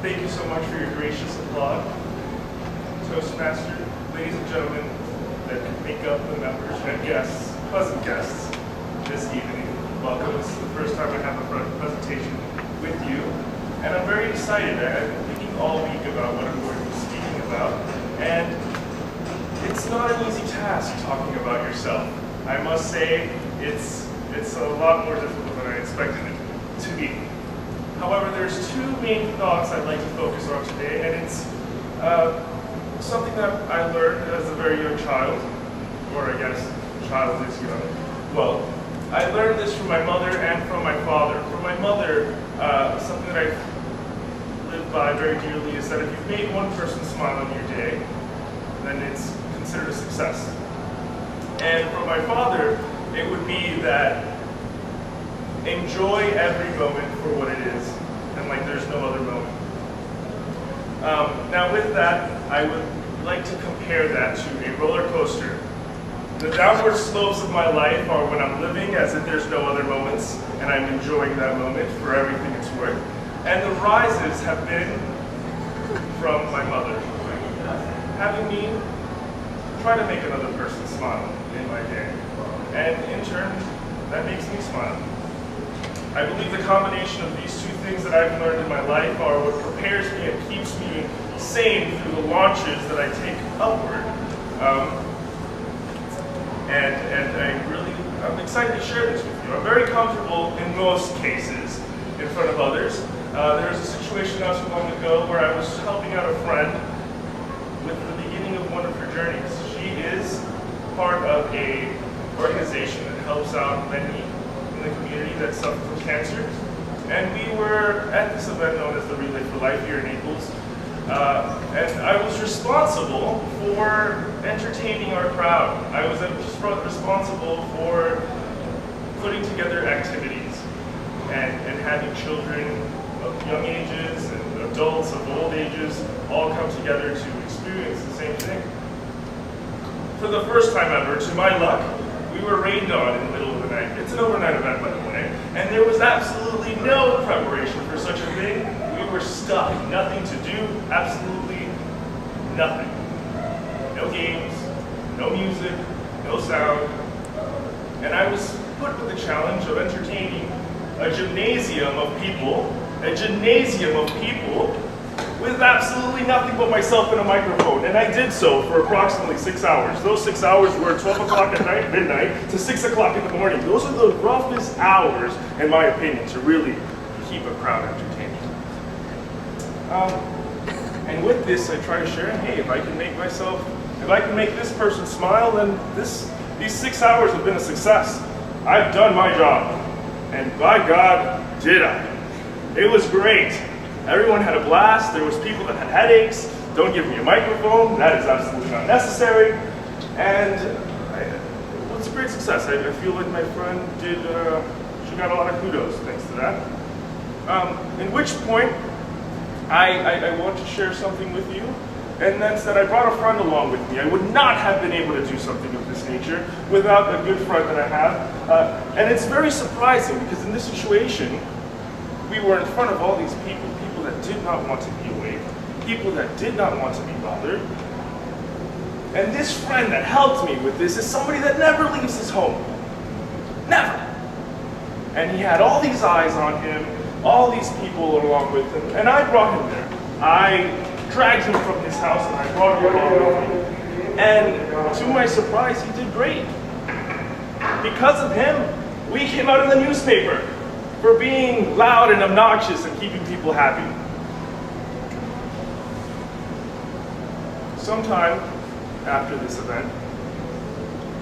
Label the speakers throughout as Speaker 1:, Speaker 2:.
Speaker 1: Thank you so much for your gracious applause. Toastmaster, ladies and gentlemen that make up the members and guests, pleasant guests this evening. Welcome. This is the first time I have a presentation with you, and I'm very excited. I've been thinking all week about what I'm going to be speaking about, and it's not an easy task talking about yourself. I must say it's a lot more difficult than I expected it to be. However, there's two main thoughts I'd like to focus on today, and it's something that I learned as a very young child, or I guess child is young. Well, I learned this from my mother and from my father. From my mother, something that I live by very dearly is that if you've made one person smile on your day, then it's considered a success. And from my father, it would be that enjoy every moment for what it is, and like there's no other moment. Now with that, I would like to compare that to a roller coaster. The downward slopes of my life are when I'm living as if there's no other moments, and I'm enjoying that moment for everything it's worth. And the rises have been from my mother, having me try to make another person smile in my day. And in turn, that makes me smile. I believe the combination of these two things that I've learned in my life are what prepares me and keeps me sane through the launches that I take upward. I'm excited to share this with you. I'm very comfortable in most cases in front of others. There was a situation not too long ago where I was helping out a friend with the beginning of one of her journeys. She is part of an organization that helps out many in the community that suffer from cancer. And we were at this event known as the Relay for Life here in Naples. And I was responsible for entertaining our crowd. I was responsible for putting together activities and having children of young ages and adults of old ages all come together to experience the same thing. For the first time ever, to my luck, we were rained on in the middle of the night. It's an overnight event, by the way, and there was absolutely no preparation for such a thing. We were stuck, nothing to do, absolutely nothing. No games, no music, no sound. And I was put with the challenge of entertaining a gymnasium of people with absolutely nothing but myself and a microphone. And I did so for approximately 6 hours. Those 6 hours were 12 o'clock at night, midnight, to 6 o'clock in the morning. Those are the roughest hours, in my opinion, to really keep a crowd entertained. And with this, I try to share, hey, if I can make this person smile, then these 6 hours have been a success. I've done my job. And by God, did I. It was great. Everyone had a blast. There was people that had headaches. Don't give me a microphone. That is absolutely not necessary. And it was a great success. I feel like my friend she got a lot of kudos thanks to that. In which point, I want to share something with you. And that's that I brought a friend along with me. I would not have been able to do something of this nature without a good friend that I have. And it's very surprising because in this situation, we were in front of all these people that did not want to be awake, people that did not want to be bothered. And this friend that helped me with this is somebody that never leaves his home. Never. And he had all these eyes on him, all these people along with him, and I brought him there. I dragged him from his house and I brought him along with me. And to my surprise, he did great. Because of him, we came out in the newspaper for being loud and obnoxious and keeping people happy. Sometime after this event,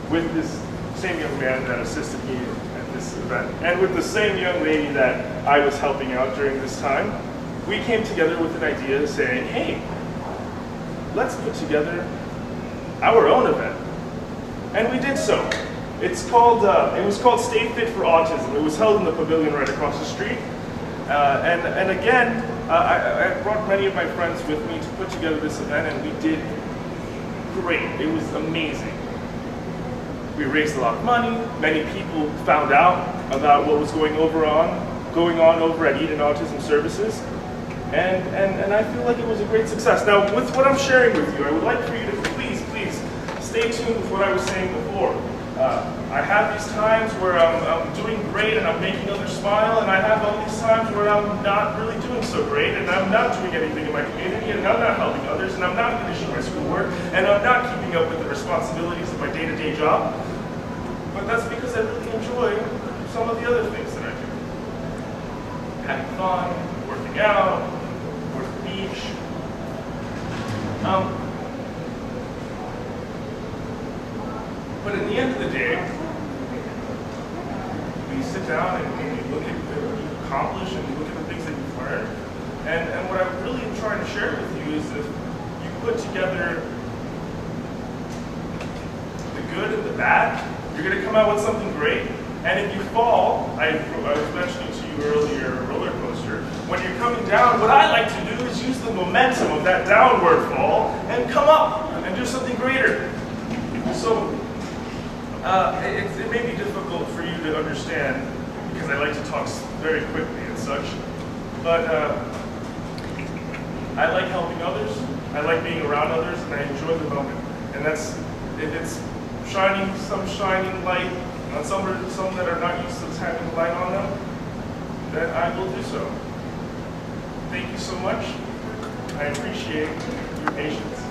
Speaker 1: with this same young man that assisted me at this event, and with the same young lady that I was helping out during this time, we came together with an idea saying, hey, let's put together our own event. And we did so. It was called Stay Fit for Autism. It was held in the pavilion right across the street. And again, I brought many of my friends with me to put together this event, and we did great. It was amazing. We raised a lot of money. Many people found out about what was going on over at Eden Autism Services. And I feel like it was a great success. Now, with what I'm sharing with you, I would like for you to please stay tuned with what I was saying before. I have these times where I'm doing great and I'm making others smile, and I have all these times where I'm not really doing so great, and I'm not doing anything in my community, and I'm not helping others, and I'm not finishing my schoolwork, and I'm not keeping up with the responsibilities of my day-to-day job. But that's because I really enjoy some of the other things that I do. Having fun, working out, going to the beach. But in the end of the day, we sit down and we look at what you've accomplished and we look at the things that you've learned. And what I really am trying to share with you is if you put together the good and the bad, you're going to come out with something great. And if you fall, I was mentioning to you earlier, a roller coaster, when you're coming down, what I like to do is use the momentum of that downward fall and come up and do something greater. So it may be difficult for you to understand because I like to talk very quickly and such, but I like helping others, I like being around others, and I enjoy the moment. And that's, if it's shining light on some that are not used to having the light on them, then I will do so. Thank you so much. I appreciate your patience.